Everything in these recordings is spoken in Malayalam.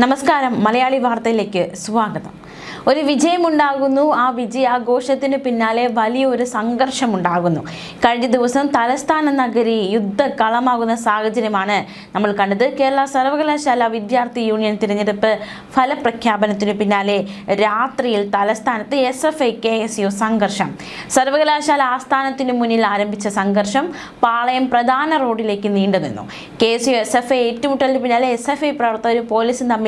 നമസ്കാരം മലയാളി വാർത്തയിലേക്ക് സ്വാഗതം. ഒരു വിജയമുണ്ടാകുന്നു, ആ വിജയാഘോഷത്തിന് പിന്നാലെ വലിയൊരു സംഘർഷമുണ്ടാകുന്നു. കഴിഞ്ഞ ദിവസം തലസ്ഥാന നഗരി യുദ്ധകളമാകുന്ന സാഹചര്യമാണ് നമ്മൾ കണ്ടത്. കേരള സർവകലാശാല വിദ്യാർത്ഥി യൂണിയൻ തിരഞ്ഞെടുപ്പ് ഫലപ്രഖ്യാപനത്തിനു പിന്നാലെ രാത്രിയിൽ തലസ്ഥാനത്ത് SFI KSU സംഘർഷം. സർവകലാശാല ആസ്ഥാനത്തിനു മുന്നിൽ ആരംഭിച്ച സംഘർഷം പാളയം പ്രധാന റോഡിലേക്ക് നീണ്ടുനിന്നു. KSU SFI ഏറ്റുമുട്ടലിന് പിന്നാലെ SFI പ്രവർത്തകരും പോലീസും തമ്മിൽ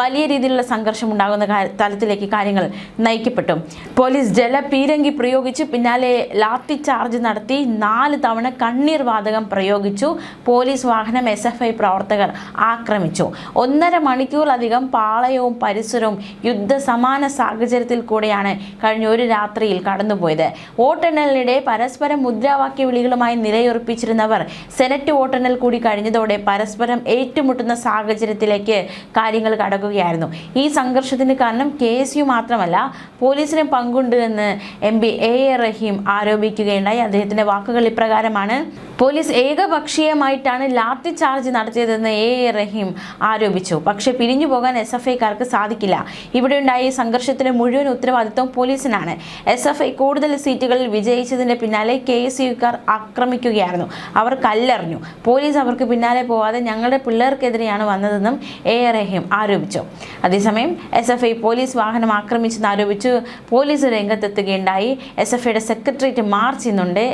വലിയ രീതിയിലുള്ള സംഘർഷം ഉണ്ടാകുന്ന തലത്തിലേക്ക് കാര്യങ്ങൾ നയിക്കപ്പെട്ടു. പോലീസ് ജലപീരങ്കി പ്രയോഗിച്ചു, പിന്നാലെ ലാത്തി ചാർജ് നടത്തി 4 തവണ കണ്ണീർ വാതകം പ്രയോഗിച്ചു. പോലീസ് വാഹനം SFI പ്രവർത്തകർ ആക്രമിച്ചു. 1.5 മണിക്കൂറിലധികം പാളയവും പരിസരവും യുദ്ധസമാന സാഹചര്യത്തിൽ കൂടെയാണ് കഴിഞ്ഞ ഒരു രാത്രിയിൽ കടന്നുപോയത്. വോട്ടെണ്ണലിനിടെ പരസ്പരം മുദ്രാവാക്യ വിളികളുമായി നിലയുറപ്പിച്ചിരുന്നവർ സെനറ്റ് വോട്ടെണ്ണൽ കൂടി കഴിഞ്ഞതോടെ പരസ്പരം ഏറ്റുമുട്ടുന്ന സാഹചര്യത്തിലേക്ക് കാര്യങ്ങൾ കടക്കുകയായിരുന്നു. ഈ സംഘർഷത്തിന് കാരണം KSU മാത്രമല്ല, പോലീസിന് പങ്കുണ്ട് എന്ന് MP A റഹീം ആരോപിക്കുകയുണ്ടായി. അദ്ദേഹത്തിന്റെ വാക്കുകൾ ഇപ്രകാരമാണ്: പോലീസ് ഏകപക്ഷീയമായിട്ടാണ് ലാത്തി ചാർജ് നടത്തിയതെന്ന് A റഹീം ആരോപിച്ചു. പക്ഷേ പിരിഞ്ഞു പോകാൻ SFIക്കാർക്ക് സാധിക്കില്ല. ഇവിടെയുണ്ടായ സംഘർഷത്തിന് മുഴുവൻ ഉത്തരവാദിത്വം പോലീസിനാണ്. SFI കൂടുതൽ സീറ്റുകളിൽ വിജയിച്ചതിന്റെ പിന്നാലെ KSUക്കാർ ആക്രമിക്കുകയായിരുന്നു. അവർ കല്ലെറിഞ്ഞു. പോലീസ് അവർക്ക് പിന്നാലെ പോവാതെ ഞങ്ങളുടെ പിള്ളേർക്കെതിരെയാണ് വന്നതെന്നും A റഹീം ആരോപിച്ചു. അതേസമയം SFI പോലീസ് വാഹനം ആക്രമിച്ചെന്ന് ആരോപിച്ചു പോലീസ് രംഗത്തെത്തുകയുണ്ടായി. SFIയുടെ സെക്രട്ടേറിയറ്റ് മാർച്ച് ചെയ്യുന്നുണ്ട്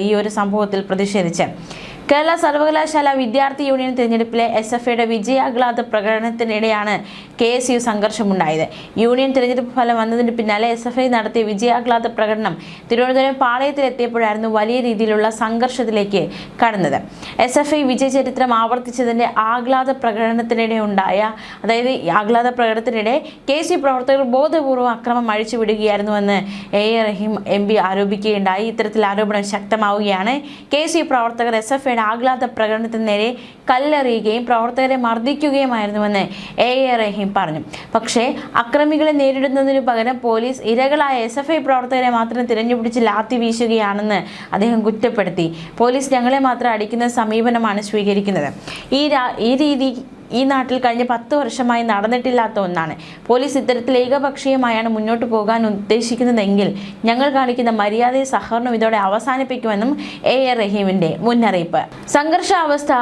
ഈ ഒരു സംഭവത്തിൽ പ്രതിഷേധിച്ച്. കേരള സർവകലാശാല വിദ്യാർത്ഥി യൂണിയൻ തിരഞ്ഞെടുപ്പിലെ SFIയുടെ വിജയാഹ്ലാദ പ്രകടനത്തിനിടെയാണ് KSU സംഘർഷമുണ്ടായത്. യൂണിയൻ തിരഞ്ഞെടുപ്പ് ഫലം വന്നതിന് പിന്നാലെ SFI നടത്തിയ വിജയാഹ്ലാദ പ്രകടനം തിരുവനന്തപുരം പാളയത്തിലെത്തിയപ്പോഴായിരുന്നു വലിയ രീതിയിലുള്ള സംഘർഷത്തിലേക്ക് കടന്നത്. SFI വിജയ ചരിത്രം ആവർത്തിച്ചതിൻ്റെ ആഹ്ലാദ പ്രകടനത്തിനിടെ ആഹ്ലാദ പ്രകടനത്തിനിടെ KSU പ്രവർത്തകർ ബോധപൂർവ്വം അക്രമം അഴിച്ചുവിടുകയായിരുന്നുവെന്ന് A റഹീം MP ആരോപിക്കുകയുണ്ടായി. ഇത്തരത്തിൽ ആരോപണം ശക്തമാവുകയാണ്. KSU പ്രവർത്തകർ SFI ആഹ്ലാദ പ്രകടനത്തിന് നേരെ കല്ലെറിയുകയും പ്രവർത്തകരെ മർദ്ദിക്കുകയുമായിരുന്നുവെന്ന് A റഹീം പറഞ്ഞു. പക്ഷേ അക്രമികളെ നേരിടുന്നതിനു പകരം പോലീസ് ഇരകളായ SFI പ്രവർത്തകരെ മാത്രം തിരഞ്ഞുപിടിച്ച് ലാത്തി വീശുകയാണെന്ന് അദ്ദേഹം കുറ്റപ്പെടുത്തി. പോലീസ് ഞങ്ങളെ മാത്രം അടിക്കുന്ന സമീപനമാണ് സ്വീകരിക്കുന്നത്. ഈ രീതി ഈ നാട്ടിൽ കഴിഞ്ഞ 10 വർഷമായി നടന്നിട്ടില്ലാത്ത ഒന്നാണ്. പോലീസ് ഇത്തരത്തിൽ ഏകപക്ഷീയമായാണ് മുന്നോട്ട് പോകാൻ ഉദ്ദേശിക്കുന്നതെങ്കിൽ ഞങ്ങൾ കാണിക്കുന്ന മര്യാദയും സഹകരണവും ഇതോടെ അവസാനിപ്പിക്കുമെന്നും A റഹീമിന്റെ മുന്നറിയിപ്പ്. സംഘർഷാവസ്ഥ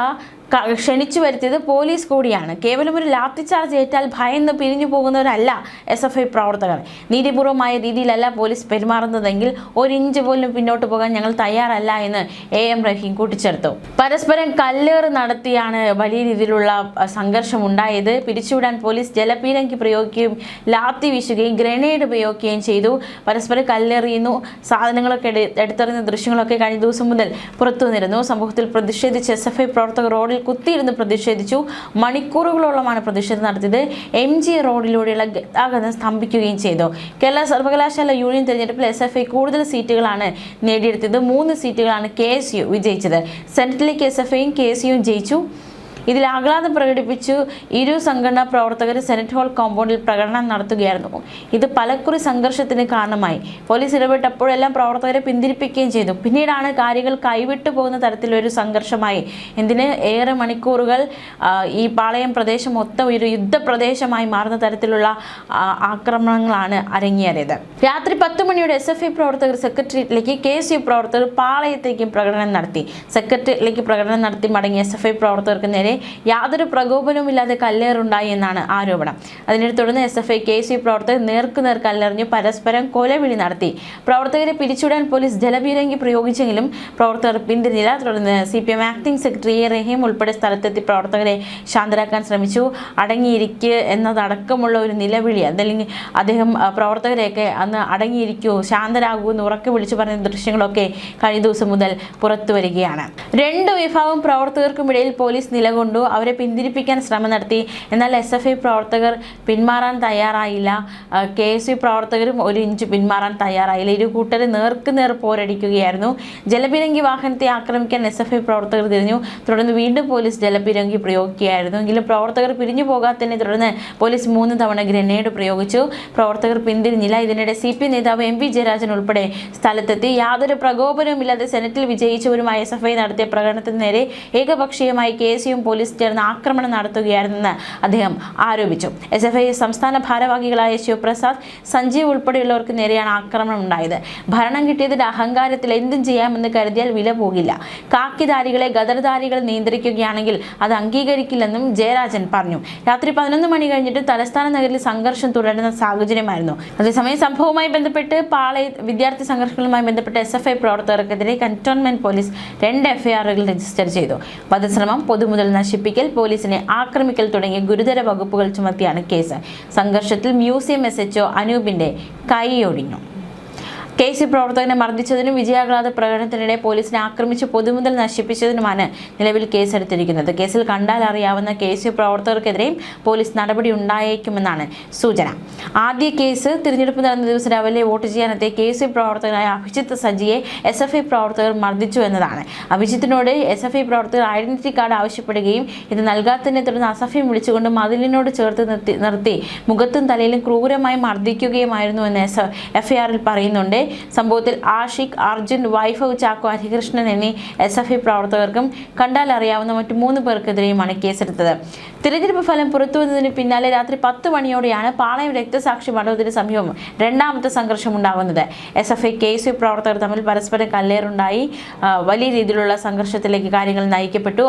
ക്ഷണിച്ചു വരുത്തിയത് പോലീസ് കൂടിയാണ്. കേവലം ഒരു ലാത്തി ചാർജ് ഏറ്റാൽ ഭയന്ന് പിരിഞ്ഞു പോകുന്നവരല്ല SFI പ്രവർത്തകർ. നീതിപൂർവമായ രീതിയിലല്ല പോലീസ് പെരുമാറുന്നതെങ്കിൽ 1 ഇഞ്ച് പോലും പിന്നോട്ട് പോകാൻ ഞങ്ങൾ തയ്യാറല്ല എന്ന് AM റഹീം കൂട്ടിച്ചേർത്തു. പരസ്പരം കല്ലേറ് നടത്തിയാണ് വലിയ രീതിയിലുള്ള സംഘർഷം ഉണ്ടായത്. പിരിച്ചുവിടാൻ പോലീസ് ജലപീരങ്കി പ്രയോഗിക്കുകയും ലാത്തി വീശുകയും ഗ്രനേഡ് ഉപയോഗിക്കുകയും ചെയ്തു. പരസ്പരം കല്ലെറിയുന്നു, സാധനങ്ങളൊക്കെ എടുത്തെറിയുന്ന ദൃശ്യങ്ങളൊക്കെ കഴിഞ്ഞ ദിവസം മുതൽ പുറത്തു വന്നിരുന്നു. സംഭവത്തിൽ പ്രതിഷേധിച്ച് SFI പ്രവർത്തകർ റോഡിൽ കുത്തിയിരുന്ന് പ്രതിഷേധിച്ചു. മണിക്കൂറുകളോളമാണ് പ്രതിഷേധം നടത്തിയത്. MG റോഡിലൂടെയുള്ള ഗതാഗതം സ്തംഭിക്കുകയും ചെയ്തു. കേരള സർവകലാശാല യൂണിയൻ തിരഞ്ഞെടുപ്പിൽ SFI കൂടുതൽ സീറ്റുകളാണ് നേടിയെടുത്തത്. 3 സീറ്റുകളാണ് KSU വിജയിച്ചത്. സെനറ്റിലേക്ക് SFIയും KSUവും ജയിച്ചു. ഇതിൽ ആഹ്ലാദം പ്രകടിപ്പിച്ചു ഇരു സംഘടനാ പ്രവർത്തകർ സെനറ്റ് ഹാൾ കോമ്പൗണ്ടിൽ പ്രകടനം നടത്തുകയായിരുന്നു. ഇത് പലക്കുറി സംഘർഷത്തിന് കാരണമായി. പോലീസ് ഇടപെട്ടപ്പോഴെല്ലാം പ്രവർത്തകരെ പിന്തിരിപ്പിക്കുകയും ചെയ്തു. പിന്നീടാണ് കാര്യങ്ങൾ കൈവിട്ടു പോകുന്ന തരത്തിലൊരു സംഘർഷമായി. ഏറെ മണിക്കൂറുകൾ ഈ പാളയം പ്രദേശം മൊത്തം ഒരു യുദ്ധപ്രദേശമായി മാറുന്ന തരത്തിലുള്ള ആക്രമണങ്ങളാണ് അരങ്ങേറിയത്. രാത്രി 10 മണിയോടെ SFI പ്രവർത്തകർ സെക്രട്ടേറിയറ്റിലേക്ക്, KSU പ്രവർത്തകർ പാളയത്തേക്കും പ്രകടനം നടത്തി. സെക്രട്ടേറിയറ്റിലേക്ക് പ്രകടനം നടത്തി മടങ്ങിയ SFI പ്രവർത്തകർക്ക് നേരെ യാതൊരു പ്രകോപനവുമില്ലാതെ കല്ലേറുണ്ടായി എന്നാണ് ആരോപണം. അതിനെ തുടർന്ന് SFI KSU പ്രവർത്തകർ നേർക്കുനേർ കല്ലെറിഞ്ഞു പരസ്പരം കൊലവിളി നടത്തി. പ്രവർത്തകരെ പിരിച്ചുവിടാൻ പോലീസ് ജലപീരങ്കി പ്രയോഗിച്ചെങ്കിലും പ്രവർത്തകർ പിന്തിരിഞ്ഞില്ല. തുടർന്ന് CPM ആക്ടിംഗ് സെക്രട്ടറി A റഹീം ഉൾപ്പെടെ സ്ഥലത്തെത്തി പ്രവർത്തകരെ ശാന്തരാക്കാൻ ശ്രമിച്ചു. അടങ്ങിയിരിക്കുക എന്നതടക്കമുള്ള ഒരു നിലവിളി, അതല്ലെങ്കിൽ അദ്ദേഹം പ്രവർത്തകരെയൊക്കെ അന്ന് അടങ്ങിയിരിക്കൂ, ശാന്തരാകൂ എന്ന് ഉറക്കെ വിളിച്ചു പറഞ്ഞ ദൃശ്യങ്ങളൊക്കെ കഴിഞ്ഞ ദിവസം മുതൽ പുറത്തു വരികയാണ്. 2 വിഭാഗം പ്രവർത്തകർക്കുമിടയിൽ പോലീസ് നിലകൊണ്ടു. അവരെ പിന്തിരിപ്പിക്കാൻ ശ്രമം നടത്തി. എന്നാൽ SFI പ്രവർത്തകർ പിന്മാറാൻ തയ്യാറായില്ല. KSU പ്രവർത്തകരും 1 ഇഞ്ച് പിന്മാറാൻ തയ്യാറായില്ല. ഇരു കൂട്ടരും നേർക്കുനേർ പോരടിക്കുകയായിരുന്നു. ജലപീരങ്കി വാഹനത്തെ ആക്രമിക്കാൻ SFI പ്രവർത്തകർ തിരിഞ്ഞു. തുടർന്ന് വീണ്ടും പോലീസ് ജലപീരങ്കി പ്രയോഗിക്കുകയായിരുന്നു. എങ്കിലും പ്രവർത്തകർ പിരിഞ്ഞു പോകാത്തതിനെ തുടർന്ന് പോലീസ് 3 തവണ ഗ്രനേഡ് പ്രയോഗിച്ചു. പ്രവർത്തകർ പിന്തിരിഞ്ഞില്ല. ഇതിനിടെ CPM നേതാവ് MP ജയരാജൻ ഉൾപ്പെടെ സ്ഥലത്തെത്തി. യാതൊരു പ്രകോപനവുമില്ലാതെ സെനറ്റിൽ വിജയിച്ചവരുമായി SFI നടത്തിയ പ്രകടനത്തിന് നേരെ ഏകപക്ഷീയമായി KSUവും പോലീസ് ചേർന്ന് ആക്രമണം നടത്തുകയായിരുന്നെന്ന് അദ്ദേഹം ആരോപിച്ചു. SFI സംസ്ഥാന ഭാരവാഹികളായ ശിവപ്രസാദ്, സഞ്ജീവ് ഉൾപ്പെടെയുള്ളവർക്ക് നേരെയാണ് ആക്രമണം ഉണ്ടായത്. ഭരണം കിട്ടിയതിന്റെ അഹങ്കാരത്തിൽ എന്തും ചെയ്യാമെന്ന് കരുതിയാൽ വില പോകില്ല. കാക്കിധാരികളെ ഗദർധാരികൾ നിയന്ത്രിക്കുകയാണെങ്കിൽ അത് അംഗീകരിക്കില്ലെന്നും ജയരാജൻ പറഞ്ഞു. രാത്രി 11 മണി കഴിഞ്ഞിട്ട് തലസ്ഥാന നഗരിൽ സംഘർഷം തുടരുന്ന സാഹചര്യമായിരുന്നു. അതേസമയം സംഭവവുമായി ബന്ധപ്പെട്ട് വിദ്യാർത്ഥി സംഘർഷങ്ങളുമായി ബന്ധപ്പെട്ട് SFI പ്രവർത്തകർക്കെതിരെ കന്റോൺമെന്റ് പോലീസ് 2 FIRകൾ രജിസ്റ്റർ ചെയ്തു. വധശ്രമം, പൊതുമുതൽ നശിപ്പിക്കൽ, പോലീസിനെ ആക്രമിക്കൽ തുടങ്ങിയ ഗുരുതര വകുപ്പുകൾ ചുമത്തിയാണ് കേസ്. സംഘർഷത്തിൽ മ്യൂസിയം SHO അനൂപിന്റെ കൈയൊടിഞ്ഞു. KC പ്രവർത്തകനെ മർദ്ദിച്ചതിനും വിജയാഹ്ലാദ പ്രകടനത്തിനിടെ പോലീസിനെ ആക്രമിച്ച് പൊതുമുതൽ നശിപ്പിച്ചതിനുമാണ് നിലവിൽ കേസെടുത്തിരിക്കുന്നത്. കേസിൽ കണ്ടാൽ അറിയാവുന്ന KC പ്രവർത്തകർക്കെതിരെയും പോലീസ് നടപടി ഉണ്ടായേക്കുമെന്നാണ് സൂചന. ആദ്യ കേസ് തിരഞ്ഞെടുപ്പ് നടന്ന ദിവസം രാവിലെ വോട്ട് ചെയ്യാനെത്തിയ KC പ്രവർത്തകനായ അഭിജിത്ത് സജിയെ SFI പ്രവർത്തകർ മർദ്ദിച്ചു എന്നതാണ്. അഭിജിത്തിനോട് SFI പ്രവർത്തകർ ഐഡന്റിറ്റി കാർഡ് ആവശ്യപ്പെടുകയും ഇത് നൽകാത്തതിനെ തുടർന്ന് അസഭ്യം വിളിച്ചുകൊണ്ട് മതിലിനോട് ചേർത്ത് നിർത്തി മുഖത്തും തലയിലും ക്രൂരമായി മർദ്ദിക്കുകയുമായിരുന്നു എന്ന് FIRൽ പറയുന്നുണ്ട്. സംഭവത്തിൽ ആഷിഖ്, അർജുൻ, വൈഭവ്, ചാക്കോ, ഹരികൃഷ്ണൻ എന്നീ SFI പ്രവർത്തകർക്കും കണ്ടാൽ അറിയാവുന്ന മറ്റു 3 പേർക്കെതിരെയുമാണ് കേസെടുത്തത്. തിരഞ്ഞെടുപ്പ് ഫലം പുറത്തുവന്നതിന് പിന്നാലെ രാത്രി 10 മണിയോടെയാണ് പാളയം രക്തസാക്ഷി മണ്ഡപത്തിന് സമീപം രണ്ടാമത്തെ സംഘർഷം ഉണ്ടാകുന്നത്. SFI KC പ്രവർത്തകർ തമ്മിൽ പരസ്പരം കല്ലേറുണ്ടായി. വലിയ രീതിയിലുള്ള സംഘർഷത്തിലേക്ക് കാര്യങ്ങൾ നയിക്കപ്പെട്ടു.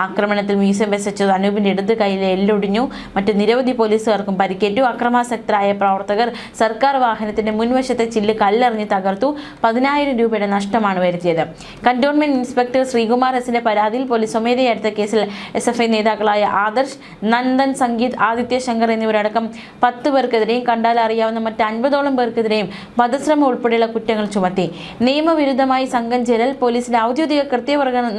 ആക്രമണത്തിൽ മ്യൂസിയം SHO അനൂപിന്റെ ഇടത് കൈയിലെ എല്ലൊടിഞ്ഞു. മറ്റ് നിരവധി പോലീസുകാർക്കും പരിക്കേറ്റു. അക്രമാസക്തരായ പ്രവർത്തകർ സർക്കാർ വാഹനത്തിന്റെ മുൻവശത്തെ ചില്ല് കല്ലെറിഞ്ഞ് തകർത്തു. 10,000 രൂപയുടെ നഷ്ടമാണ് വരുത്തിയത്. കന്റോൺമെന്റ് ഇൻസ്പെക്ടർ ശ്രീകുമാർ S.ന്റെ പരാതിയിൽ പോലീസ് സ്വമേധയാ എടുത്ത കേസിൽ SFI നേതാക്കളായ ആദർശ്, നന്ദൻ, സംഗീത്, ആദിത്യ ശങ്കർ എന്നിവരടക്കം 10 പേർക്കെതിരെയും കണ്ടാൽ അറിയാവുന്ന മറ്റ് 50ഓളം പേർക്കെതിരെയും വധശ്രമം ഉൾപ്പെടെയുള്ള കുറ്റങ്ങൾ ചുമത്തി. നിയമവിരുദ്ധമായി സംഘം ചേരൽ, പോലീസിന്റെ ഔദ്യോഗിക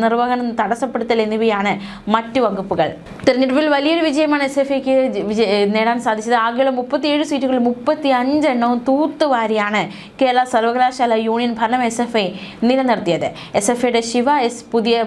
നിർവഹണം തടസ്സപ്പെടുത്തൽ എന്നിവയാണ് മറ്റു വകുപ്പുകൾ. തെരഞ്ഞെടുപ്പിൽ വലിയൊരു വിജയമാണ് SFIക്ക് നേടാൻ സാധിച്ചത്. ആകെയുള്ള 37 സീറ്റുകളിൽ 35 എണ്ണവും തൂത്തുവാരിയാണ് കേരള സർവകലാശാല യൂണിയൻ ഭരണം SFI നിലനിർത്തിയത്. SFIയുടെ ശിവ S പുതിയ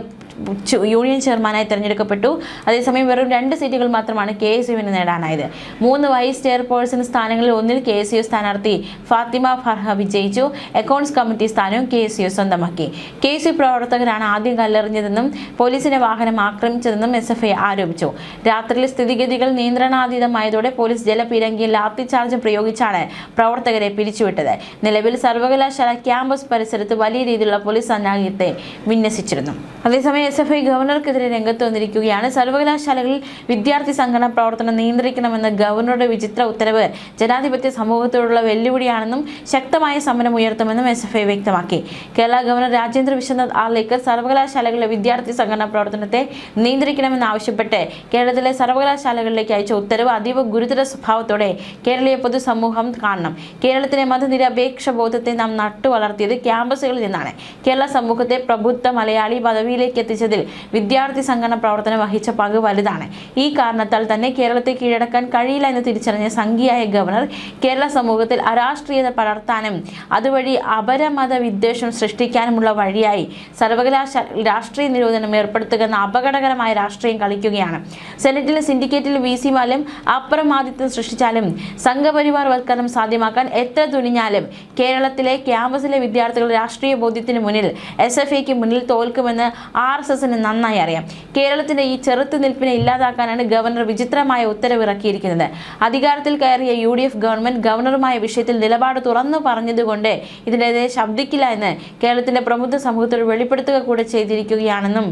യൂണിയൻ ചെയർമാനായി തിരഞ്ഞെടുക്കപ്പെട്ടു. അതേസമയം വെറും 2 സീറ്റുകൾ മാത്രമാണ് KSUവിന് നേടാനായത്. 3 വൈസ് ചെയർപേഴ്സൺ സ്ഥാനങ്ങളിൽ ഒന്നിൽ KSU സ്ഥാനാർത്ഥി ഫാത്തിമ ഫർഹ വിജയിച്ചു. അക്കൗണ്ട്സ് കമ്മിറ്റി സ്ഥാനവും KSU സ്വന്തമാക്കി. KSU പ്രവർത്തകരാണ് ആദ്യം കല്ലെറിഞ്ഞതെന്നും പോലീസിന്റെ വാഹനം ആക്രമിച്ചതെന്നും SFI ആരോപിച്ചു. രാത്രിയിലെ സ്ഥിതിഗതികൾ നിയന്ത്രണാതീതമായതോടെ പോലീസ് ജലപീരങ്കിയും ലാത്തിചാർജും പ്രയോഗിച്ചാണ് പ്രവർത്തകരെ പിരിച്ചുവിട്ടത്. നിലവിൽ സർവകലാശാല ക്യാമ്പസ് പരിസരത്ത് വലിയ രീതിയിലുള്ള പോലീസ് സന്നാഹത്തെ വിന്യസിച്ചിരുന്നു. അതേസമയം SFI ഗവർണർക്കെതിരെ രംഗത്ത് വന്നിരിക്കുകയാണ്. സർവകലാശാലകളിൽ വിദ്യാർത്ഥി സംഘടനാ പ്രവർത്തനം നിയന്ത്രിക്കണമെന്ന ഗവർണറുടെ വിചിത്ര ഉത്തരവ് ജനാധിപത്യ സമൂഹത്തോടുള്ള വെല്ലുവിളിയാണെന്നും ശക്തമായ സമരം ഉയർത്തുമെന്നും SFI വ്യക്തമാക്കി. കേരള ഗവർണർ രാജേന്ദ്ര വിശ്വനാഥ് ആർലേക്കർ സർവകലാശാലകളിലെ വിദ്യാർത്ഥി സംഘടനാ പ്രവർത്തനത്തെ നിയന്ത്രിക്കണമെന്നാവശ്യപ്പെട്ട് കേരളത്തിലെ സർവകലാശാലകളിലേക്ക് അയച്ച ഉത്തരവ് അതീവ ഗുരുതര സ്വഭാവത്തോടെ കേരളീയ പൊതുസമൂഹം കാണണം. കേരളത്തിലെ മതനിരപേക്ഷ ബോധത്തെ നാം നട്ടുവളർത്തിയത് ക്യാമ്പസുകളിൽ നിന്നാണ്. കേരള സമൂഹത്തെ പ്രബുദ്ധ മലയാളി പദവിയിലേക്ക് എത്തിച്ചതിൽ വിദ്യാർത്ഥി സംഘടന പ്രവർത്തനം വഹിച്ച പങ്ക് വലുതാണ്. ഈ കാരണത്താൽ തന്നെ കേരളത്തെ കീഴടക്കാൻ കഴിയില്ല എന്ന് തിരിച്ചറിഞ്ഞ സംഘീയായ ഗവർണർ കേരള സമൂഹത്തിൽ അരാഷ്ട്രീയത പടർത്താനും അതുവഴി അപരമത വിദ്വേഷം സൃഷ്ടിക്കാനുമുള്ള വഴിയായി സർവകലാശാല രാഷ്ട്രീയ നിരോധനം ഏർപ്പെടുത്തുക എന്ന അപകടകരമായ രാഷ്ട്രീയം കളിക്കുകയാണ്. സെനറ്റിലും സിൻഡിക്കേറ്റിലും VC-മാരും അപ്രമാദിത്വം സൃഷ്ടിച്ചാലും സംഘപരിവാർ വൽക്കരണം സാധ്യമാക്കാൻ എത്ര തുനിഞ്ഞാലും കേരളത്തിലെ ക്യാമ്പസിലെ വിദ്യാർത്ഥികൾ രാഷ്ട്രീയ ബോധ്യത്തിന് മുന്നിൽ SFIക്ക് മുന്നിൽ തോൽക്കുമെന്ന് RSSന് നന്നായി അറിയാം. കേരളത്തിന്റെ ഈ ചെറുത്തുനിൽപ്പിനെ ഇല്ലാതാക്കാനാണ് ഗവർണർ വിചിത്രമായ ഉത്തരവിറക്കിയിരിക്കുന്നത്. അധികാരത്തിൽ കയറിയ UDF ഗവൺമെന്റ് ഗവർണറുമായ വിഷയത്തിൽ നിലപാട് തുറന്നു പറഞ്ഞതുകൊണ്ട് ഇതിനെതിരെ ശബ്ദിക്കില്ല എന്ന് കേരളത്തിന്റെ പ്രമുഖ സമൂഹത്തോട് വെളിപ്പെടുത്തുക കൂടെ ചെയ്തിരിക്കുകയാണെന്നും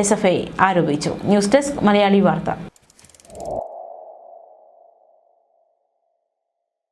SFI ആരോപിച്ചു. ന്യൂസ് ഡെസ്ക് മലയാളി വാർത്ത.